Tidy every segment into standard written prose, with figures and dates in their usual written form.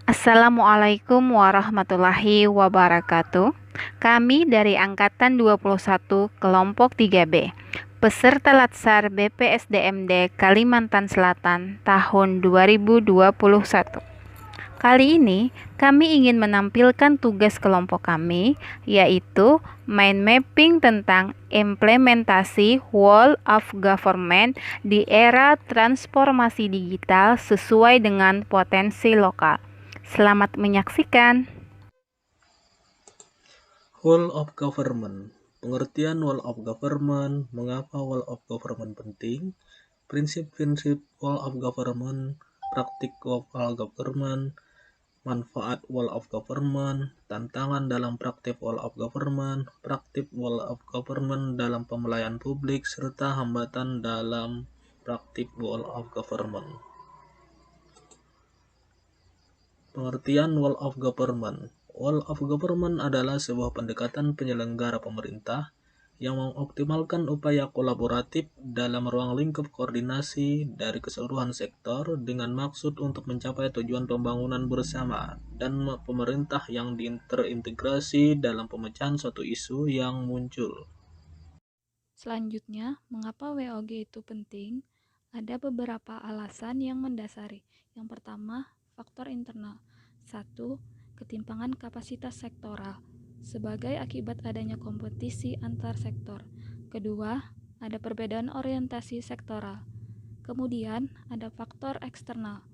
Assalamualaikum warahmatullahi wabarakatuh. Kami dari Angkatan 21 Kelompok 3B, peserta Latsar BPSDMD Kalimantan Selatan tahun 2021. Kali ini kami ingin menampilkan tugas kelompok kami, yaitu mind mapping tentang implementasi Whole of Government di era transformasi digital sesuai dengan potensi lokal. Selamat menyaksikan. Whole of Government. Pengertian Whole of Government, mengapa Whole of Government penting, prinsip-prinsip Whole of Government, praktik Whole of Government, manfaat Whole of Government, tantangan dalam praktik Whole of Government, praktik Whole of Government dalam pemelayan publik, serta hambatan dalam praktik Whole of Government. Pengertian Whole of Government. Whole of Government adalah sebuah pendekatan penyelenggara pemerintah yang mengoptimalkan upaya kolaboratif dalam ruang lingkup koordinasi dari keseluruhan sektor dengan maksud untuk mencapai tujuan pembangunan bersama dan pemerintah yang terintegrasi dalam pemecahan suatu isu yang muncul. Selanjutnya, mengapa WOG itu penting? Ada beberapa alasan yang mendasari. Yang pertama, faktor internal. 1. Ketimpangan kapasitas sektoral sebagai akibat adanya kompetisi antar sektor. Kedua, ada perbedaan orientasi sektoral. Kemudian, ada faktor eksternal,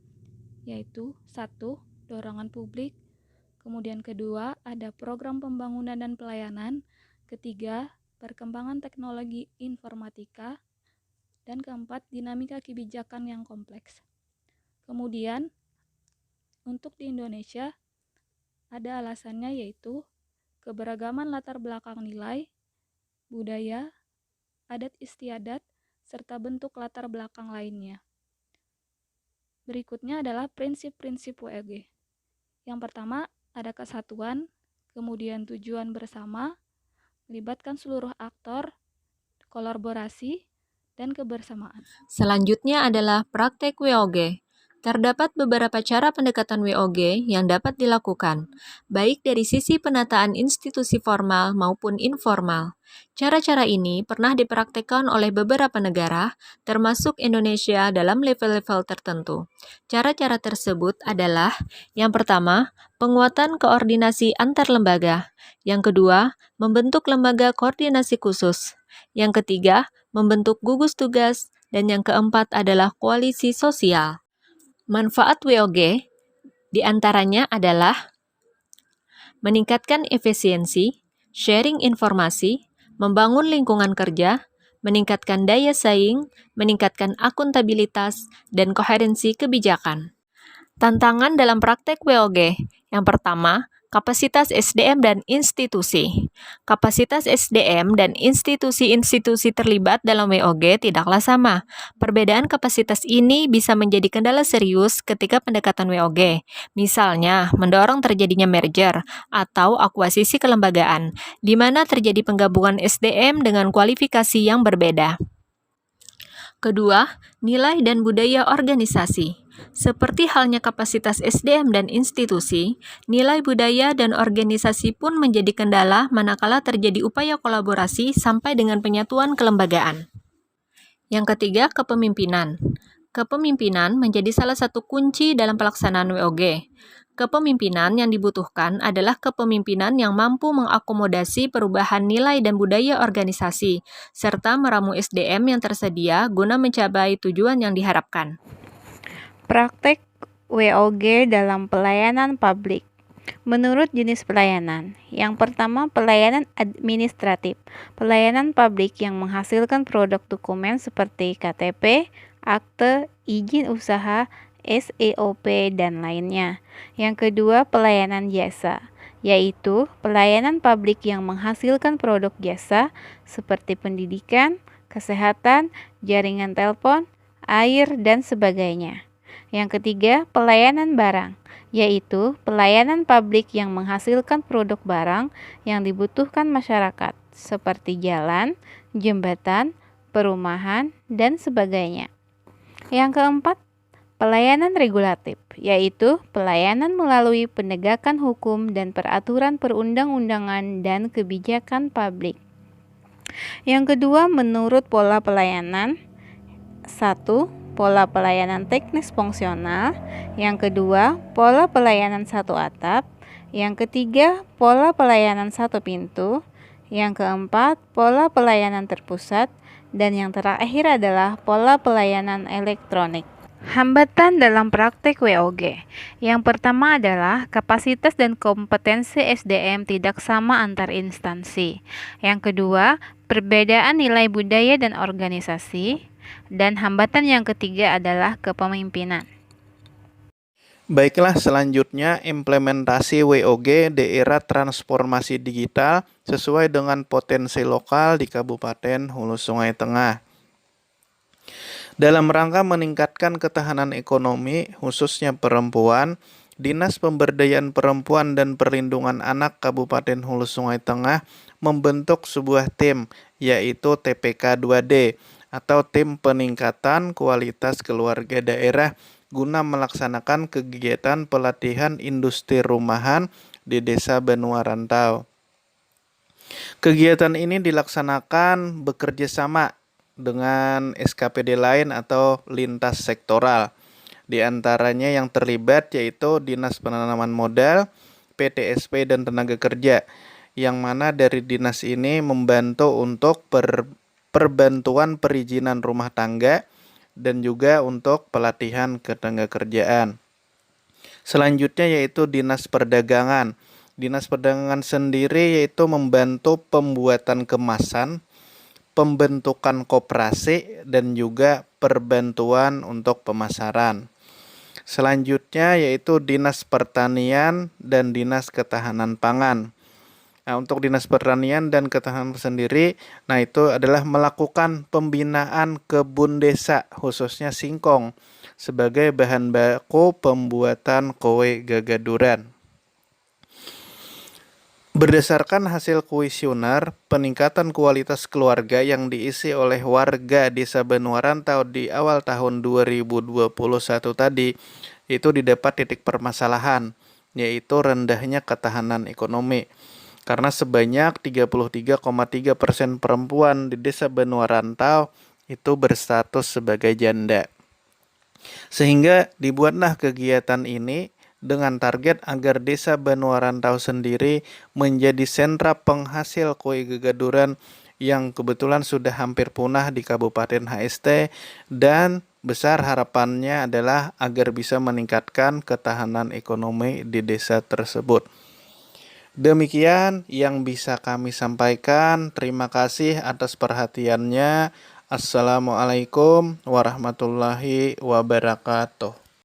yaitu 1. Dorongan publik. Kemudian kedua, ada program pembangunan dan pelayanan. Ketiga, perkembangan teknologi informatika, dan keempat, dinamika kebijakan yang kompleks. Kemudian, untuk di Indonesia, ada alasannya yaitu keberagaman latar belakang nilai, budaya, adat istiadat, serta bentuk latar belakang lainnya. Berikutnya adalah prinsip-prinsip WOG. Yang pertama, ada kesatuan, kemudian tujuan bersama, melibatkan seluruh aktor, kolaborasi, dan kebersamaan. Selanjutnya adalah praktek WOG. Terdapat beberapa cara pendekatan WOG yang dapat dilakukan, baik dari sisi penataan institusi formal maupun informal. Cara-cara ini pernah dipraktekkan oleh beberapa negara, termasuk Indonesia dalam level-level tertentu. Cara-cara tersebut adalah, yang pertama, penguatan koordinasi antar lembaga. Yang kedua, membentuk lembaga koordinasi khusus. Yang ketiga, membentuk gugus tugas. Dan yang keempat adalah koalisi sosial. Manfaat WOG diantaranya adalah meningkatkan efisiensi, sharing informasi, membangun lingkungan kerja, meningkatkan daya saing, meningkatkan akuntabilitas, dan koherensi kebijakan. Tantangan dalam praktek WOG. Yang pertama, kapasitas SDM dan institusi. Kapasitas SDM dan institusi-institusi terlibat dalam WOG tidaklah sama. Perbedaan kapasitas ini bisa menjadi kendala serius ketika pendekatan WOG. Misalnya, mendorong terjadinya merger atau akuisisi kelembagaan, di mana terjadi penggabungan SDM dengan kualifikasi yang berbeda. Kedua, nilai dan budaya organisasi. Seperti halnya kapasitas SDM dan institusi, nilai budaya dan organisasi pun menjadi kendala manakala terjadi upaya kolaborasi sampai dengan penyatuan kelembagaan. Yang ketiga, kepemimpinan. Kepemimpinan menjadi salah satu kunci dalam pelaksanaan WOG. Kepemimpinan yang dibutuhkan adalah kepemimpinan yang mampu mengakomodasi perubahan nilai dan budaya organisasi, serta meramu SDM yang tersedia guna mencapai tujuan yang diharapkan. Praktek WOG dalam pelayanan publik. Menurut jenis pelayanan, yang pertama pelayanan administratif, pelayanan publik yang menghasilkan produk dokumen seperti KTP, akte, izin usaha, SEOP, dan lainnya. Yang kedua pelayanan jasa, yaitu pelayanan publik yang menghasilkan produk jasa seperti pendidikan, kesehatan, jaringan telepon, air, dan sebagainya. Yang ketiga, pelayanan barang, yaitu pelayanan publik yang menghasilkan produk barang yang dibutuhkan masyarakat, seperti jalan, jembatan, perumahan, dan sebagainya. Yang keempat, Pelayanan regulatif, yaitu pelayanan melalui penegakan hukum dan peraturan perundang-undangan dan kebijakan publik. Yang kedua, menurut pola pelayanan. 1. Pola pelayanan teknis fungsional. Yang kedua, pola pelayanan satu atap. Yang ketiga, pola pelayanan satu pintu. Yang keempat, pola pelayanan terpusat. Dan yang terakhir adalah pola pelayanan elektronik. Hambatan dalam praktek WOG. Yang pertama adalah kapasitas dan kompetensi SDM tidak sama antar instansi. Yang kedua, perbedaan nilai budaya dan organisasi. Dan hambatan yang ketiga adalah kepemimpinan. Baiklah, selanjutnya implementasi WOG di era transformasi digital sesuai dengan potensi lokal di Kabupaten Hulu Sungai Tengah. Dalam rangka meningkatkan ketahanan ekonomi, khususnya perempuan, Dinas Pemberdayaan Perempuan dan Perlindungan Anak Kabupaten Hulu Sungai Tengah membentuk sebuah tim, yaitu TPK 2D, atau Tim Peningkatan Kualitas Keluarga Daerah, guna melaksanakan kegiatan pelatihan industri rumahan di Desa Benua Rantau. Kegiatan ini dilaksanakan bekerja sama dengan SKPD lain atau lintas sektoral. Di antaranya yang terlibat yaitu Dinas Penanaman Modal, PTSP, dan Tenaga Kerja, yang mana dari dinas ini membantu untuk perbantuan perizinan rumah tangga dan juga untuk pelatihan ketenagakerjaan. Selanjutnya yaitu Dinas Perdagangan. Dinas Perdagangan sendiri yaitu membantu pembuatan kemasan, pembentukan koperasi, dan juga perbantuan untuk pemasaran. Selanjutnya yaitu Dinas Pertanian dan Dinas Ketahanan Pangan. Nah, untuk Dinas Pertanian dan Ketahanan sendiri, itu adalah melakukan pembinaan kebun desa, khususnya singkong, sebagai bahan baku pembuatan kue gagaduran. Berdasarkan hasil kuesioner peningkatan kualitas keluarga yang diisi oleh warga Desa Benua Rantau di awal tahun 2021 tadi, itu didapat titik permasalahan, yaitu rendahnya ketahanan ekonomi. Karena sebanyak 33,3% perempuan di Desa Benua Rantau itu berstatus sebagai janda. Sehingga dibuatlah kegiatan ini dengan target agar Desa Benua Rantau sendiri menjadi sentra penghasil kue gagaduran yang kebetulan sudah hampir punah di Kabupaten HST, dan besar harapannya adalah agar bisa meningkatkan ketahanan ekonomi di desa tersebut. Demikian yang bisa kami sampaikan. Terima kasih atas perhatiannya. Assalamualaikum warahmatullahi wabarakatuh.